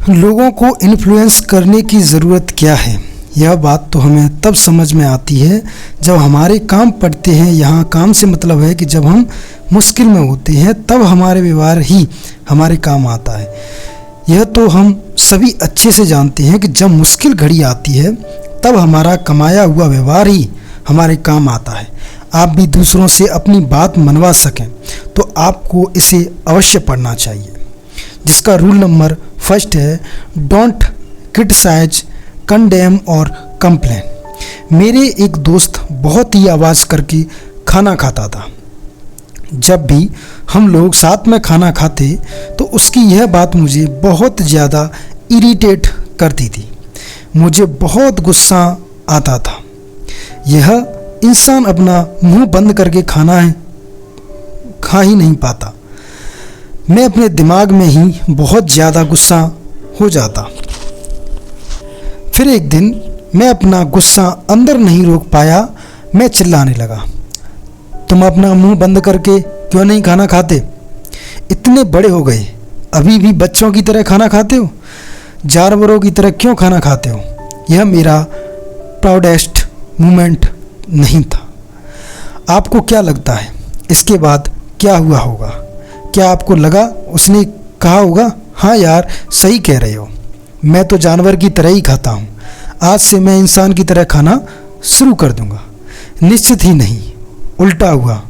लोगों को इन्फ्लुएंस करने की ज़रूरत क्या है, यह बात तो हमें तब समझ में आती है जब हमारे काम पड़ते हैं। यहाँ काम से मतलब है कि जब हम मुश्किल में होते हैं तब हमारे व्यवहार ही हमारे काम आता है। यह तो हम सभी अच्छे से जानते हैं कि जब मुश्किल घड़ी आती है तब हमारा कमाया हुआ व्यवहार ही हमारे काम आता है। आप भी दूसरों से अपनी बात मनवा सकें तो आपको इसे अवश्य पढ़ना चाहिए, जिसका रूल नंबर फर्स्ट है, डोंट क्रिटिसाइज, कंडेम और कंप्लेन। मेरे एक दोस्त बहुत ही आवाज़ करके खाना खाता था। जब भी हम लोग साथ में खाना खाते तो उसकी यह बात मुझे बहुत ज़्यादा इरिटेट करती थी। मुझे बहुत गुस्सा आता था। यह इंसान अपना मुंह बंद करके खा ही नहीं पाता। मैं अपने दिमाग में ही बहुत ज़्यादा गुस्सा हो जाता। फिर एक दिन मैं अपना गुस्सा अंदर नहीं रोक पाया। मैं चिल्लाने लगा, तुम अपना मुंह बंद करके क्यों नहीं खाना खाते? इतने बड़े हो गए, अभी भी बच्चों की तरह खाना खाते हो? जानवरों की तरह क्यों खाना खाते हो? यह मेरा प्राउडेस्ट मोमेंट नहीं था। आपको क्या लगता है इसके बाद क्या हुआ होगा? क्या आपको लगा उसने कहा होगा, हाँ यार सही कह रहे हो, मैं तो जानवर की तरह ही खाता हूँ, आज से मैं इंसान की तरह खाना शुरू कर दूँगा? निश्चित ही नहीं, उल्टा हुआ,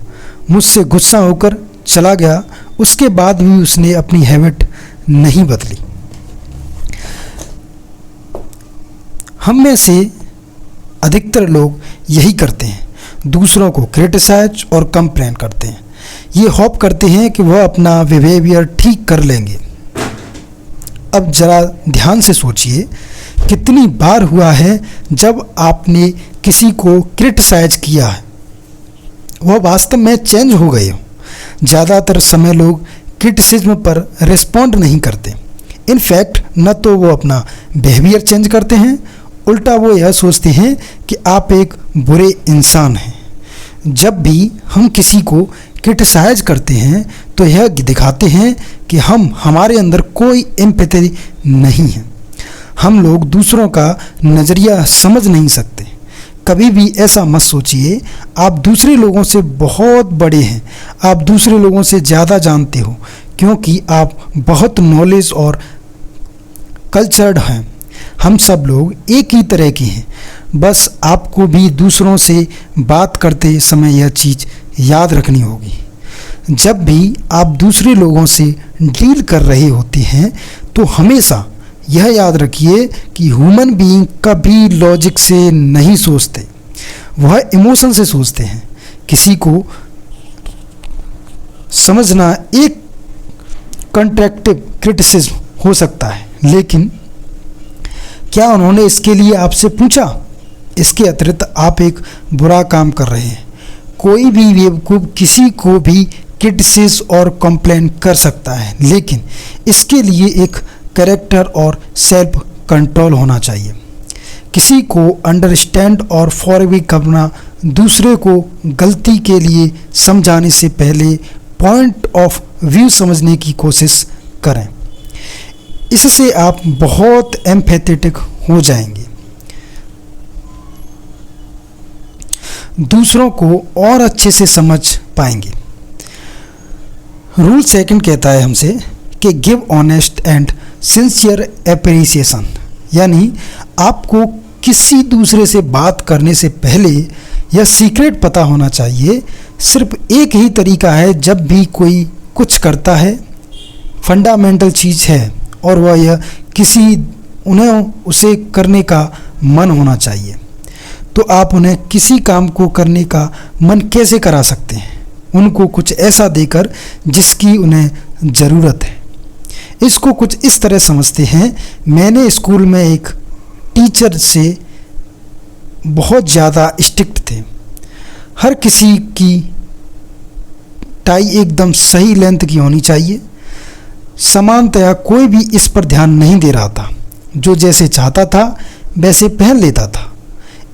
मुझसे गुस्सा होकर चला गया। उसके बाद भी उसने अपनी हैबिट नहीं बदली। हम में से अधिकतर लोग यही करते हैं, दूसरों को क्रिटिसाइज और कंप्लेन करते हैं। ये होप करते हैं कि वह अपना बिहेवियर ठीक कर लेंगे। अब ज़रा ध्यान से सोचिए, कितनी बार हुआ है जब आपने किसी को क्रिटिसाइज किया है वह वास्तव में चेंज हो गए हो? ज़्यादातर समय लोग क्रिटिसिज्म पर रिस्पॉन्ड नहीं करते। इनफैक्ट न तो वो अपना बिहेवियर चेंज करते हैं, उल्टा वो यह सोचते हैं कि आप एक बुरे इंसान हैं। जब भी हम किसी को क्रिटिसाइज करते हैं तो यह दिखाते हैं कि हमारे अंदर कोई एम्पैथी नहीं है। हम लोग दूसरों का नज़रिया समझ नहीं सकते। कभी भी ऐसा मत सोचिए आप दूसरे लोगों से बहुत बड़े हैं, आप दूसरे लोगों से ज़्यादा जानते हो, क्योंकि आप बहुत नॉलेज और कल्चर्ड हैं। हम सब लोग एक ही तरह के हैं। बस आपको भी दूसरों से बात करते समय यह चीज़ याद रखनी होगी। जब भी आप दूसरे लोगों से डील कर रहे होते हैं तो हमेशा यह याद रखिए कि ह्यूमन बीइंग कभी लॉजिक से नहीं सोचते, वह इमोशन से सोचते हैं। किसी को समझना एक कंस्ट्रक्टिव क्रिटिसिज्म हो सकता है, लेकिन क्या उन्होंने इसके लिए आपसे पूछा? इसके अतिरिक्त आप एक बुरा काम कर रहे हैं। कोई भी बेवकूफ़ किसी को भी क्रिटिसिज और कंप्लेन कर सकता है, लेकिन इसके लिए एक कैरेक्टर और सेल्फ कंट्रोल होना चाहिए। किसी को अंडरस्टैंड और फॉरगिव करना, दूसरे को गलती के लिए समझाने से पहले पॉइंट ऑफ व्यू समझने की कोशिश करें। इससे आप बहुत एम्पैथेटिक हो जाएंगे, दूसरों को और अच्छे से समझ पाएंगे। रूल सेकंड कहता है हमसे कि give honest and sincere appreciation, यानी आपको किसी दूसरे से बात करने से पहले यह सीक्रेट पता होना चाहिए। सिर्फ एक ही तरीका है जब भी कोई कुछ करता है, फंडामेंटल चीज़ है, और वह यह उन्हें उसे करने का मन होना चाहिए। तो आप उन्हें किसी काम को करने का मन कैसे करा सकते हैं? उनको कुछ ऐसा देकर जिसकी उन्हें ज़रूरत है। इसको कुछ इस तरह समझते हैं, मैंने स्कूल में एक टीचर से बहुत ज़्यादा स्ट्रिक्ट थे। हर किसी की टाई एकदम सही लेंथ की होनी चाहिए। समानतया कोई भी इस पर ध्यान नहीं दे रहा था, जो जैसे चाहता था वैसे पहन लेता था।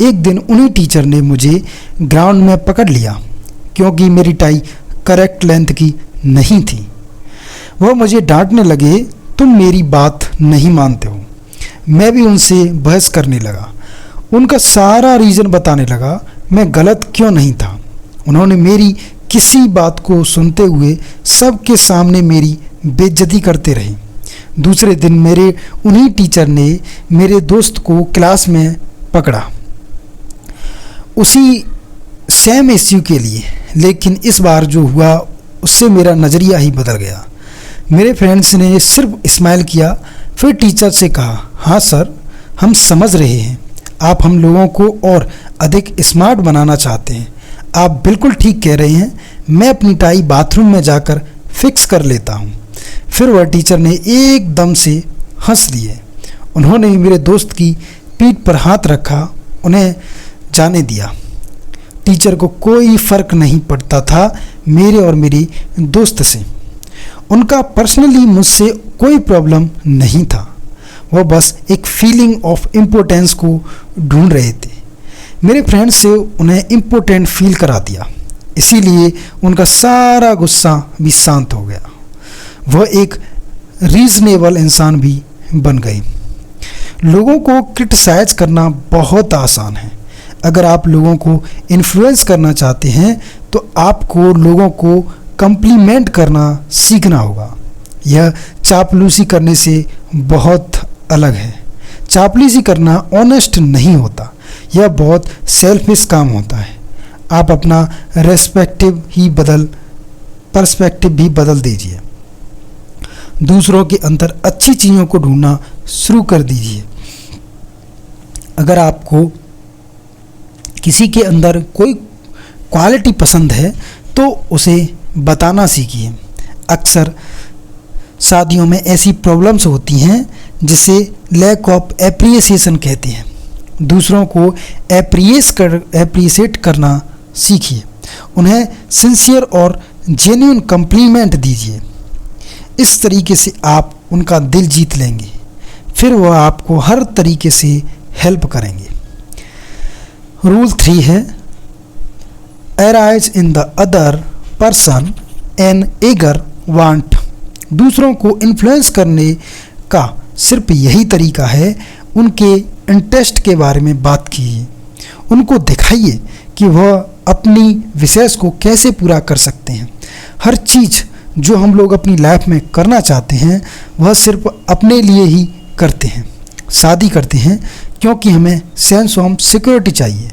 एक दिन उन्हीं टीचर ने मुझे ग्राउंड में पकड़ लिया क्योंकि मेरी टाई करेक्ट लेंथ की नहीं थी। वह मुझे डांटने लगे तुम मेरी बात नहीं मानते हो। मैं भी उनसे बहस करने लगा, उनका सारा रीज़न बताने लगा मैं गलत क्यों नहीं था। उन्होंने मेरी किसी बात को सुनते हुए सबके सामने मेरी बेइज्जती करते रहे। दूसरे दिन मेरे उन्हीं टीचर ने मेरे दोस्त को क्लास में पकड़ा, उसी सेम इश्यू के लिए। लेकिन इस बार जो हुआ उससे मेरा नज़रिया ही बदल गया। मेरे फ्रेंड्स ने सिर्फ स्माइल किया। फिर टीचर से कहा, हाँ सर, हम समझ रहे हैं, आप हम लोगों को और अधिक स्मार्ट बनाना चाहते हैं। आप बिल्कुल ठीक कह रहे हैं, मैं अपनी टाई बाथरूम में जाकर फिक्स कर लेता हूँ। फिर वह टीचर ने एकदम से हंस लिए। उन्होंने मेरे दोस्त की पीठ पर हाथ रखा, उन्हें जाने दिया। टीचर को कोई फ़र्क नहीं पड़ता था मेरे और मेरी दोस्त से। उनका पर्सनली मुझसे कोई प्रॉब्लम नहीं था, वो बस एक फीलिंग ऑफ इम्पोर्टेंस को ढूंढ रहे थे। मेरे फ्रेंड्स से उन्हें इम्पोर्टेंट फील करा दिया, इसीलिए उनका सारा गुस्सा भी शांत हो गया। वह एक रीज़नेबल इंसान भी बन गए। लोगों को क्रिटिसाइज करना बहुत आसान है। अगर आप लोगों को इन्फ्लुएंस करना चाहते हैं तो आपको लोगों को कम्प्लीमेंट करना सीखना होगा। यह चापलूसी करने से बहुत अलग है। चापलूसी करना ऑनेस्ट नहीं होता, यह बहुत सेल्फिश काम होता है। आप अपना पर्सपेक्टिव भी बदल दीजिए। दूसरों के अंदर अच्छी चीज़ों को ढूंढना शुरू कर दीजिए। अगर आपको किसी के अंदर कोई क्वालिटी पसंद है तो उसे बताना सीखिए। अक्सर शादियों में ऐसी प्रॉब्लम्स होती हैं जिसे लैक ऑफ एप्रिसिएशन कहते हैं। दूसरों को एप्रिशिएट करना सीखिए। उन्हें सिंसियर और जेन्युइन कम्प्लीमेंट दीजिए। इस तरीके से आप उनका दिल जीत लेंगे, फिर वह आपको हर तरीके से हेल्प करेंगे। रूल 3 है, arise in the other person an eager want. दूसरों को इन्फ्लुएंस करने का सिर्फ यही तरीका है, उनके इंटरेस्ट के बारे में बात कीजिए। उनको दिखाइए कि वह अपनी विशेष को कैसे पूरा कर सकते हैं। हर चीज़ जो हम लोग अपनी लाइफ में करना चाहते हैं वह सिर्फ अपने लिए ही करते हैं। शादी करते हैं क्योंकि हमें सेंस ऑफ सिक्योरिटी चाहिए।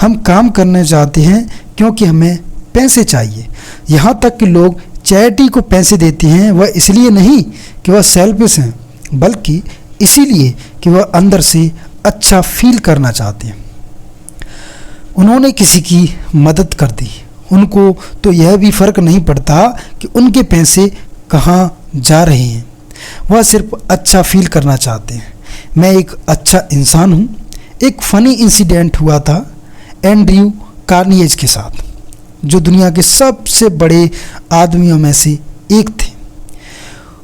हम काम करने चाहते हैं क्योंकि हमें पैसे चाहिए। यहाँ तक कि लोग चैरिटी को पैसे देते हैं वह इसलिए नहीं कि वह सेल्फिश हैं, बल्कि इसीलिए कि वह अंदर से अच्छा फील करना चाहते हैं। उन्होंने किसी की मदद कर दी, उनको तो यह भी फ़र्क नहीं पड़ता कि उनके पैसे कहाँ जा रहे हैं, वह सिर्फ अच्छा फील करना चाहते हैं। मैं एक अच्छा इंसान हूँ। एक फ़नी इंसिडेंट हुआ था एंड्रयू कार्निएज के साथ, जो दुनिया के सबसे बड़े आदमियों में से एक थे।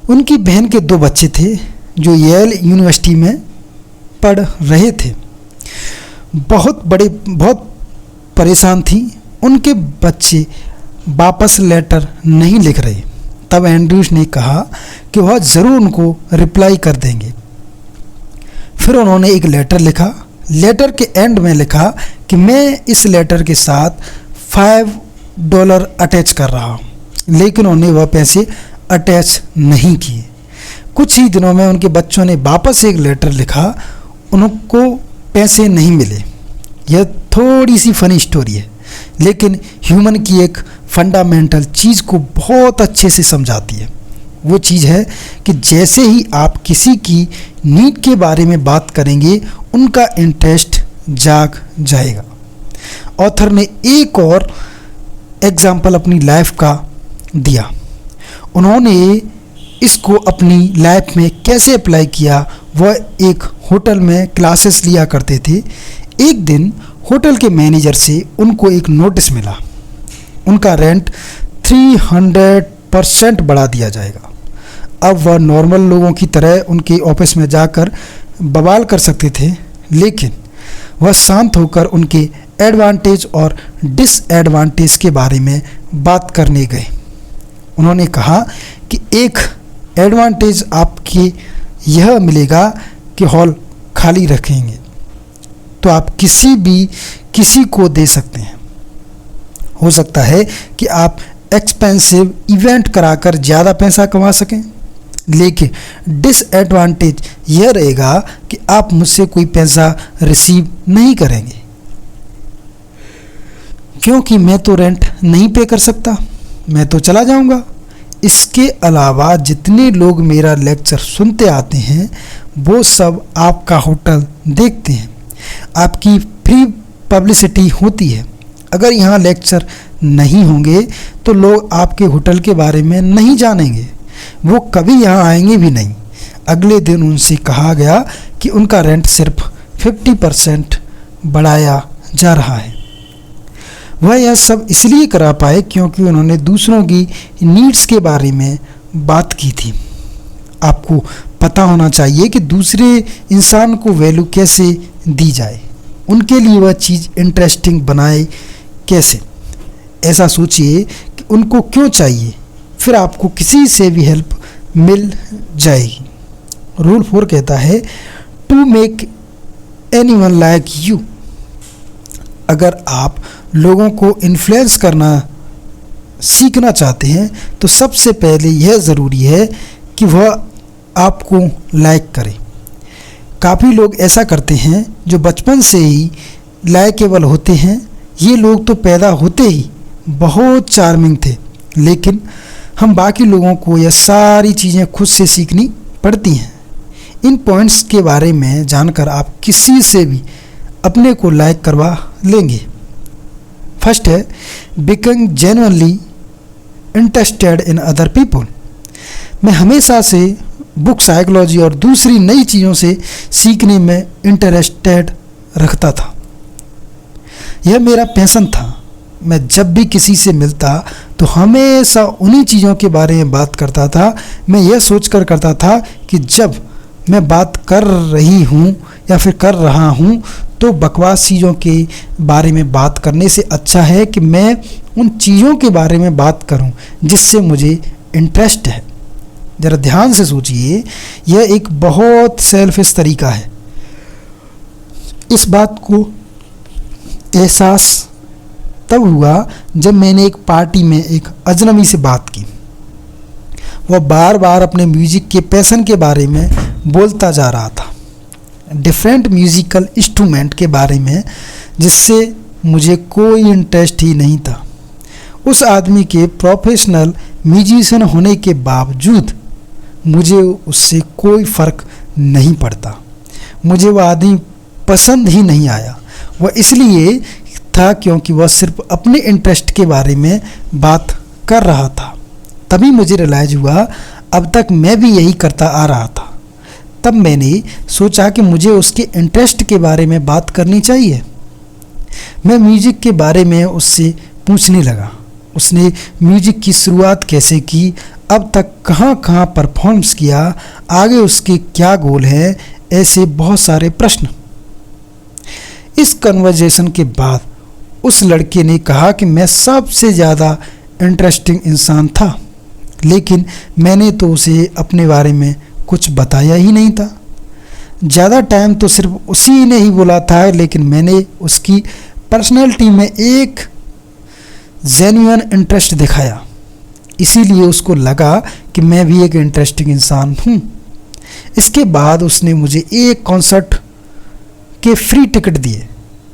उनकी बहन के 2 बच्चे थे जो येल यूनिवर्सिटी में पढ़ रहे थे। बहुत परेशान थी। उनके बच्चे वापस लेटर नहीं लिख रहे। तब एंड्रयूज ने कहा कि वह ज़रूर उनको रिप्लाई कर देंगे। फिर उन्होंने एक लेटर लिखा। लेटर के एंड में लिखा कि मैं इस लेटर के साथ $5 अटैच कर रहा हूँ, लेकिन उन्होंने वह पैसे अटैच नहीं किए। कुछ ही दिनों में उनके बच्चों ने वापस एक लेटर लिखा, उनको पैसे नहीं मिले। यह थोड़ी सी फनी स्टोरी है, लेकिन ह्यूमन की एक फंडामेंटल चीज़ को बहुत अच्छे से समझाती है। वो चीज़ है कि जैसे ही आप किसी की नीड के बारे में बात करेंगे, उनका इंटरेस्ट जाग जाएगा। ऑथर ने एक और एग्जाम्पल अपनी लाइफ का दिया। उन्होंने इसको अपनी लाइफ में कैसे अप्लाई किया। वह एक होटल में क्लासेस लिया करते थे। एक दिन होटल के मैनेजर से उनको एक नोटिस मिला, उनका रेंट 300% बढ़ा दिया जाएगा। अब वह नॉर्मल लोगों की तरह उनके ऑफिस में जाकर बवाल कर सकते थे, लेकिन वह शांत होकर उनके एडवांटेज और डिसएडवांटेज के बारे में बात करने गए। उन्होंने कहा कि एक एडवांटेज आपके यह मिलेगा कि हॉल खाली रखेंगे तो आप किसी को दे सकते हैं। हो सकता है कि आप एक्सपेंसिव इवेंट कराकर ज़्यादा पैसा कमा सकें, लेकिन डिसएडवांटेज यह रहेगा कि आप मुझसे कोई पैसा रिसीव नहीं करेंगे क्योंकि मैं तो रेंट नहीं पे कर सकता, मैं तो चला जाऊंगा। इसके अलावा जितने लोग मेरा लेक्चर सुनते आते हैं वो सब आपका होटल देखते हैं, आपकी फ्री पब्लिसिटी होती है। अगर यहाँ लेक्चर नहीं होंगे तो लोग आपके होटल के बारे में नहीं जानेंगे, वो कभी यहाँ आएंगे भी नहीं। अगले दिन उनसे कहा गया कि उनका रेंट सिर्फ 50% बढ़ाया जा रहा है। वह यह सब इसलिए करा पाए क्योंकि उन्होंने दूसरों की नीड्स के बारे में बात की थी। आपको पता होना चाहिए कि दूसरे इंसान को वैल्यू कैसे दी जाए, उनके लिए वह चीज़ इंटरेस्टिंग बनाए कैसे। ऐसा सोचिए कि उनको क्यों चाहिए, फिर आपको किसी से भी हेल्प मिल जाएगी। रूल 4 कहता है to make anyone like you. अगर आप लोगों को इन्फ्लुएंस करना सीखना चाहते हैं तो सबसे पहले यह ज़रूरी है कि वह आपको लाइक करें। काफ़ी लोग ऐसा करते हैं जो बचपन से ही लाइकेबल होते हैं। ये लोग तो पैदा होते ही बहुत चार्मिंग थे, लेकिन हम बाकी लोगों को यह सारी चीज़ें खुद से सीखनी पड़ती हैं। इन पॉइंट्स के बारे में जानकर आप किसी से भी अपने को लाइक करवा लेंगे। फर्स्ट है become genuinely interested in other people. मैं हमेशा से बुक साइकोलॉजी और दूसरी नई चीज़ों से सीखने में इंटरेस्टेड रखता था। यह मेरा पैशन था। मैं जब भी किसी से मिलता तो हमेशा उन्हीं चीज़ों के बारे में बात करता था। मैं यह सोचकर करता था कि जब मैं बात कर रही हूँ या फिर कर रहा हूँ तो बकवास चीज़ों के बारे में बात करने से अच्छा है कि मैं उन चीज़ों के बारे में बात करूं जिससे मुझे इंटरेस्ट है। ज़रा ध्यान से सोचिए, यह एक बहुत सेल्फिश तरीका है। इस बात को एहसास तब हुआ जब मैंने एक पार्टी में एक अजनबी से बात की। वह बार बार अपने म्यूज़िक के पैशन के बारे में बोलता जा रहा था, डिफरेंट म्यूज़िकल इंस्ट्रूमेंट के बारे में, जिससे मुझे कोई इंटरेस्ट ही नहीं था। उस आदमी के प्रोफेशनल म्यूजिशियन होने के बावजूद मुझे उससे कोई फ़र्क नहीं पड़ता। मुझे वह आदमी पसंद ही नहीं आया। वह इसलिए था क्योंकि वह सिर्फ अपने इंटरेस्ट के बारे में बात कर रहा था। तभी मुझे रियलाइज़ हुआ अब तक मैं भी यही करता आ रहा था। तब मैंने सोचा कि मुझे उसके इंटरेस्ट के बारे में बात करनी चाहिए। मैं म्यूज़िक के बारे में उससे पूछने लगा। उसने म्यूज़िक की शुरुआत कैसे की, अब तक कहाँ कहाँ परफॉर्म्स किया, आगे उसके क्या गोल हैं, ऐसे बहुत सारे प्रश्न। इस कन्वर्जेशन के बाद उस लड़के ने कहा कि मैं सबसे ज़्यादा इंटरेस्टिंग इंसान था, लेकिन मैंने तो उसे अपने बारे में कुछ बताया ही नहीं था। ज़्यादा टाइम तो सिर्फ उसी ने ही बोला था, लेकिन मैंने उसकी पर्सनैलिटी में एक जेन्युइन इंटरेस्ट दिखाया। इसीलिए उसको लगा कि मैं भी एक इंटरेस्टिंग इंसान हूँ। इसके बाद उसने मुझे एक कॉन्सर्ट के फ्री टिकट दिए।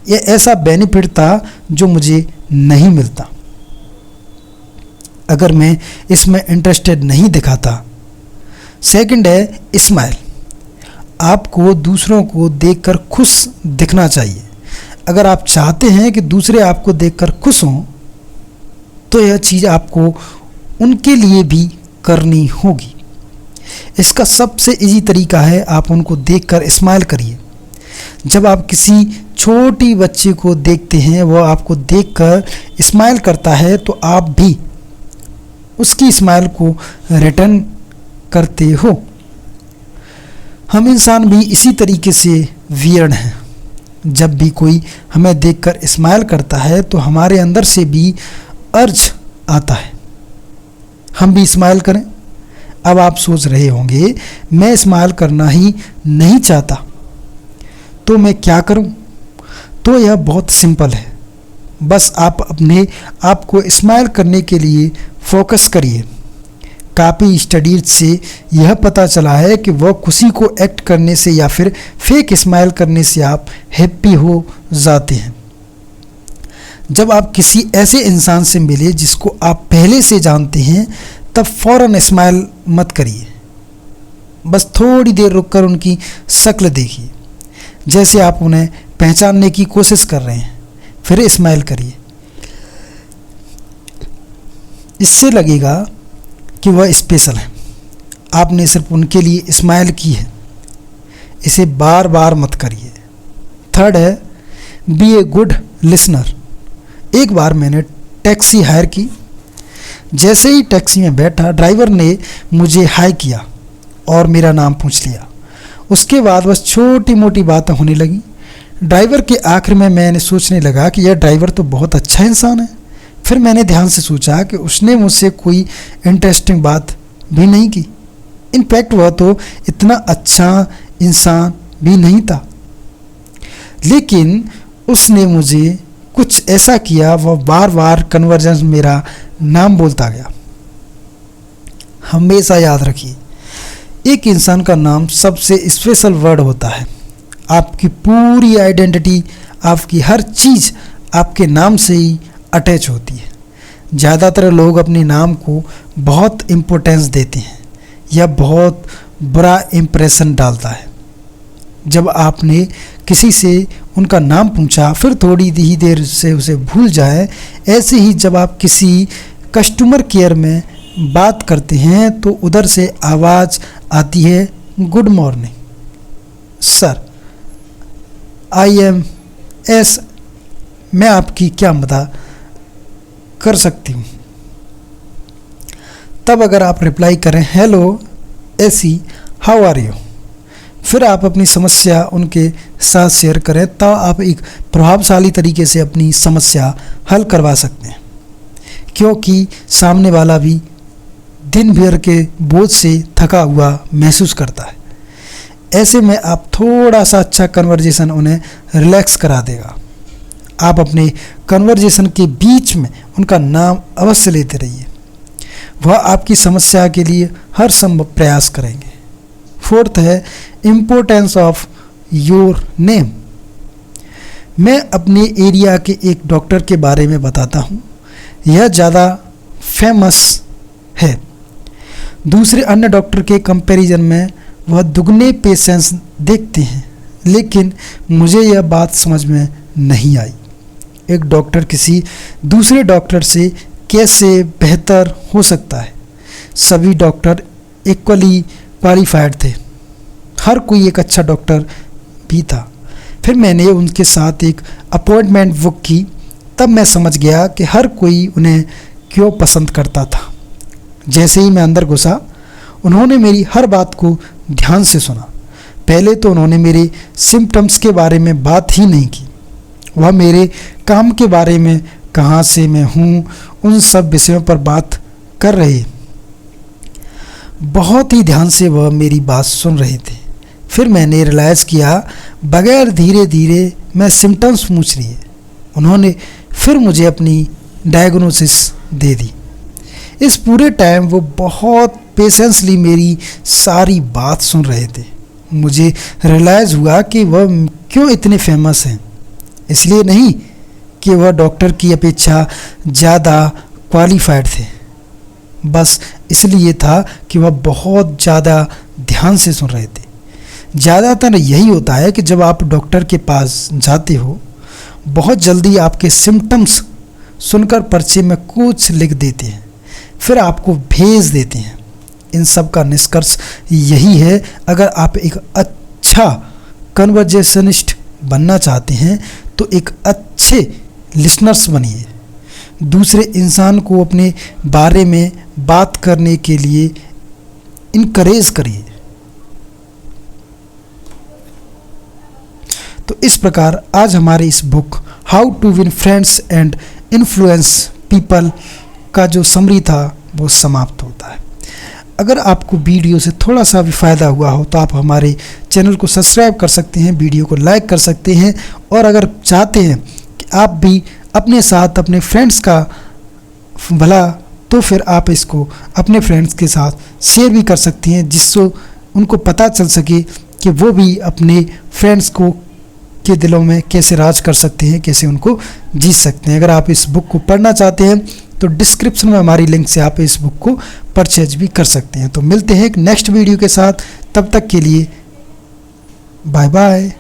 यह ऐसा बेनिफिट था जो मुझे नहीं मिलता अगर मैं इसमें इंटरेस्टेड नहीं दिखाता। सेकंड है स्माइल। आपको दूसरों को देखकर खुश दिखना चाहिए। अगर आप चाहते हैं कि दूसरे आपको देखकर खुश हों तो यह चीज़ आपको उनके लिए भी करनी होगी। इसका सबसे इजी तरीका है आप उनको देखकर स्माइल करिए। जब आप किसी छोटी बच्चे को देखते हैं, वह आपको देखकर स्माइल करता है, तो आप भी उसकी स्माइल को रिटर्न करते हो। हम इंसान भी इसी तरीके से वियर्ड हैं। जब भी कोई हमें देखकर स्माइल करता है तो हमारे अंदर से भी अर्ज आता है हम भी स्माइल करें। अब आप सोच रहे होंगे मैं स्माइल करना ही नहीं चाहता, तो मैं क्या करूं? तो यह बहुत सिंपल है। बस आप अपने आप को स्माइल करने के लिए फोकस करिए। काफ़ी स्टडीज से यह पता चला है कि वह खुशी को एक्ट करने से या फिर फेक स्माइल करने से आप हैप्पी हो जाते हैं। जब आप किसी ऐसे इंसान से मिले जिसको आप पहले से जानते हैं, तब फ़ौरन स्माइल मत करिए। बस थोड़ी देर रुककर उनकी शक्ल देखिए, जैसे आप उन्हें पहचानने की कोशिश कर रहे हैं, फिर स्माइल करिए। इससे लगेगा कि वह स्पेशल है। आपने सिर्फ उनके लिए स्माइल की है। इसे बार बार मत करिए। थर्ड है, बी ए गुड लिसनर। एक बार मैंने टैक्सी हायर की। जैसे ही टैक्सी में बैठा, ड्राइवर ने मुझे हाय किया और मेरा नाम पूछ लिया। उसके बाद बस छोटी मोटी बातें होने लगी। ड्राइवर के आखिर में मैंने सोचने लगा कि यह ड्राइवर तो बहुत अच्छा इंसान है। फिर मैंने ध्यान से सोचा कि उसने मुझसे कोई इंटरेस्टिंग बात भी नहीं की। इनफैक्ट वह तो इतना अच्छा इंसान भी नहीं था, लेकिन उसने मुझे कुछ ऐसा किया, वह बार बार कन्वर्जेंस मेरा नाम बोलता गया। हमेशा याद रखिए, एक इंसान का नाम सबसे स्पेशल वर्ड होता है। आपकी पूरी आइडेंटिटी, आपकी हर चीज़ आपके नाम से ही अटैच होती है। ज़्यादातर लोग अपने नाम को बहुत इम्पोर्टेंस देते हैं। यह बहुत बुरा इम्प्रेशन डालता है। जब आपने किसी से उनका नाम पूछा, फिर थोड़ी ही देर से उसे भूल जाए। ऐसे ही जब आप किसी कस्टमर केयर में बात करते हैं तो उधर से आवाज़ आती है, good morning sir, I am S, मैं आपकी क्या मदद कर सकती हूँ। तब अगर आप रिप्लाई करें, हेलो एसी, हाउ आर यू, फिर आप अपनी समस्या उनके साथ शेयर करें, तब आप एक प्रभावशाली तरीके से अपनी समस्या हल करवा सकते हैं, क्योंकि सामने वाला भी दिन भर के बोझ से थका हुआ महसूस करता है। ऐसे में आप थोड़ा सा अच्छा कन्वर्जेशन उन्हें रिलैक्स करा देगा। आप अपने कन्वर्जेशन के बीच में उनका नाम अवश्य लेते रहिए। वह आपकी समस्या के लिए हर संभव प्रयास करेंगे। फोर्थ है, इम्पोर्टेंस ऑफ योर नेम। मैं अपने एरिया के एक डॉक्टर के बारे में बताता हूँ। यह ज़्यादा फेमस है। दूसरे अन्य डॉक्टर के कंपैरिजन में वह दुगने पेशेंट्स देखते हैं, लेकिन मुझे यह बात समझ में नहीं आई। एक डॉक्टर किसी दूसरे डॉक्टर से कैसे बेहतर हो सकता है? सभी डॉक्टर इक्वली क्वालिफाइड थे। हर कोई एक अच्छा डॉक्टर भी था। फिर मैंने उनके साथ एक अपॉइंटमेंट बुक की। तब मैं समझ गया कि हर कोई उन्हें क्यों पसंद करता था। जैसे ही मैं अंदर घुसा, उन्होंने मेरी हर बात को ध्यान से सुना। पहले तो उन्होंने मेरे सिम्टम्स के बारे में बात ही नहीं की। वह मेरे काम के बारे में, कहाँ से मैं हूँ, उन सब विषयों पर बात कर रहे। बहुत ही ध्यान से वह मेरी बात सुन रहे थे। फिर मैंने रियलाइज़ किया, बगैर धीरे धीरे मैं सिम्टम्स पूछ रही है। उन्होंने फिर मुझे अपनी डायग्नोसिस दे दी। इस पूरे टाइम वो बहुत पेशेंसली मेरी सारी बात सुन रहे थे। मुझे रियलाइज़ हुआ कि वह क्यों इतने फेमस हैं। इसलिए नहीं कि वह डॉक्टर की अपेक्षा ज़्यादा क्वालिफाइड थे, बस इसलिए था कि वह बहुत ज़्यादा ध्यान से सुन रहे थे। ज़्यादातर यही होता है कि जब आप डॉक्टर के पास जाते हो, बहुत जल्दी आपके सिम्टम्स सुनकर पर्चे में कुछ लिख देते हैं, फिर आपको भेज देते हैं। इन सब का निष्कर्ष यही है, अगर आप एक अच्छा कन्वर्जेशनिस्ट बनना चाहते हैं तो एक अच्छे लिसनर्स बनिए। दूसरे इंसान को अपने बारे में बात करने के लिए इनकरेज करिए। तो इस प्रकार आज हमारे इस book how to win friends and influence people का जो समरी था वो समाप्त होता है। अगर आपको वीडियो से थोड़ा सा भी फ़ायदा हुआ हो तो आप हमारे चैनल को सब्सक्राइब कर सकते हैं, वीडियो को लाइक कर सकते हैं, और अगर चाहते हैं कि आप भी अपने साथ अपने फ्रेंड्स का भला, तो फिर आप इसको अपने फ्रेंड्स के साथ शेयर भी कर सकती हैं, जिससे उनको पता चल सके कि वो भी अपने फ्रेंड्स को के दिलों में कैसे राज कर सकते हैं, कैसे उनको जीत सकते हैं। अगर आप इस बुक को पढ़ना चाहते हैं तो डिस्क्रिप्शन में हमारी लिंक से आप इस बुक को परचेज भी कर सकते हैं। तो मिलते हैं एक नेक्स्ट वीडियो के साथ, तब तक के लिए बाय बाय।